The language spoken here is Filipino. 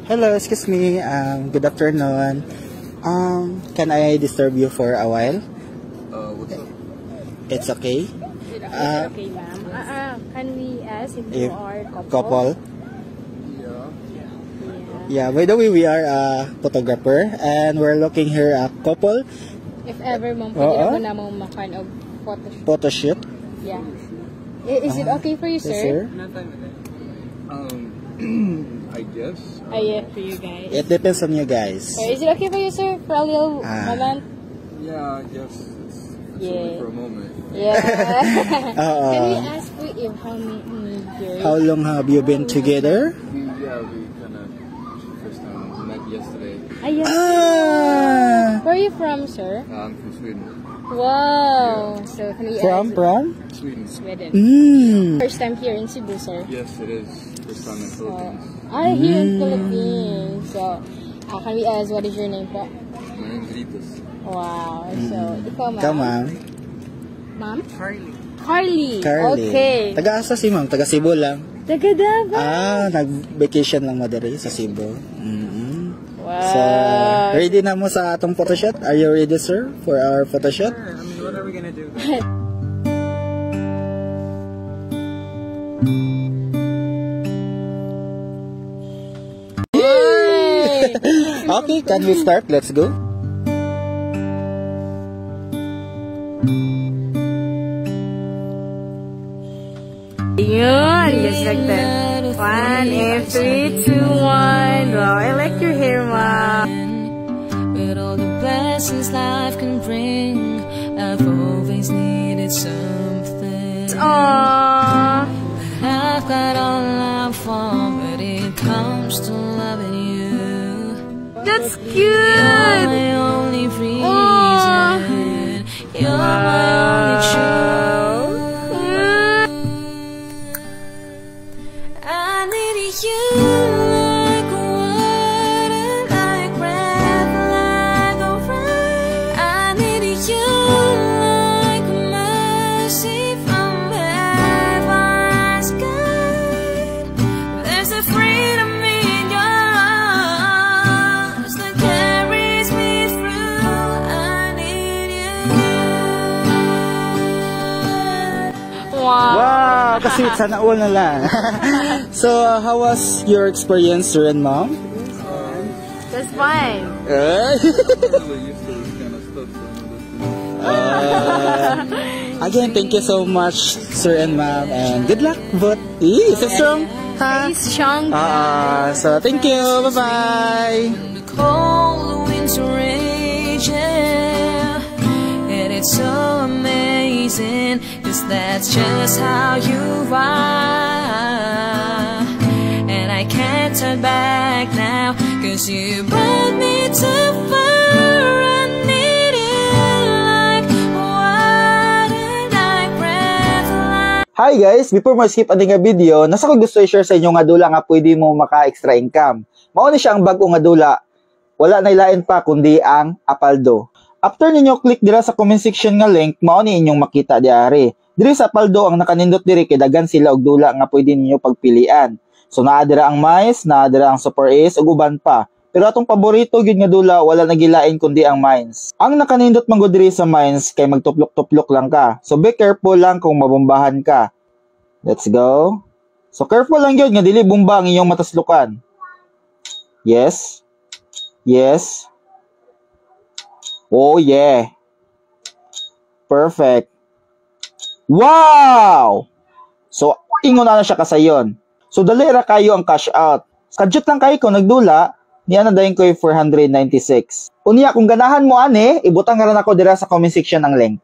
Hello, excuse me. Good afternoon. Can I disturb you for a while? What's up? It's okay. Okay, ma'am. Can we ask if you are Couple? Yeah. Yeah, by the way, we are a photographer and we're looking here a couple If ever, ma'am, pwede na mo makan og photoshoot. photoshoot. Yeah. Is it okay for you, Yes, sir? sir. Not fine with that. I guess. Yeah, for you guys. It depends on you guys. So, is it okay for you, sir, for a little moment? Yeah, I guess it's only for a moment. Yeah. Can we Uh, ask you if how many years? how long have you been together? We kind of first time met yesterday. Yes. Ah, Where are you from, sir? I'm from Sweden. Wow. So, can we ask? from? Sweden. Sweden. Mm. First time here in Cebu, sir. Yes, it is. First time in Philippines. Here in Philippines. So, can we ask what is your name po? My name's Ritas. Wow. So, ikaw, ma'am? Ikaw, ma'am. Ma'am? Carly. Carly. Carly. Okay. Taga-asa si ma'am? Taga Cebu lang. Taga Davao. Nag-vacation lang mo diri sa Cebu. Wow. So, ready na mo sa atong photoshoot? Are you ready, sir, for our photoshoot? Sure. I mean, what are we gonna do? Okay, can we start? Let's go. Yun, just like that. 1, and 3, 2, 1. Wow, I like your hair, mom. With all the blessings life can bring, I've always needed something. Aww. I've got all I want, but it comes to loving you. That's You're cute. my only reason. You're my only truth. I need you like water, like breath, like a rain. I need you like mercy from heaven's sky. There's a freedom in your arms that carries me through. I need you. Wow. Wow, kasi sana all na lang. So, how was your experience, sir and mom? That's fine. I'm really used to this kind of stuff. So Again, thank you so much, sir and mom, and good luck. But, is it strong? Ha? He's strong. So, thank you. Bye-bye. The cold winds raging, and it's so amazing, 'cause that's just how you are. And I can't turn back now, 'cause you brought me too far. I need you like water, like breath, like Hi guys, before mo skip ang nga video, nasa ko gusto i-share sa inyo nga dula nga pwede mo maka-extra income. Mao ni siya ang bag-o nga dula. Wala na ilain pa kundi ang Apaldo. After ninyo click dira sa comment section nga link, mao ni inyong makita diari. Diri sa Apaldo ang nakanindot diri kay daghan sila og dula nga pwede ninyo pagpilian. So naa dira ang Mice, naa dira ang Super Ace ug uban pa. Pero atong paborito gyud nga dula wala nagilain kundi ang Mines. Ang nakanindot man gud diri sa Mines kay magtuplok-tuplok lang ka. So be careful lang kung mabombahan ka. Let's go. So careful lang gyud nga dili bomba ang inyong mataslukan. Yes. Yes. Oh yeah. Perfect. Wow! So ingon na siya kasayon. So dali ra kayo ang cash out. Kadyot lang kayo kung nagdula, niya na dayon ko 496. Unya kung ganahan mo ani, ibutang ra nako dira sa comment section ang link.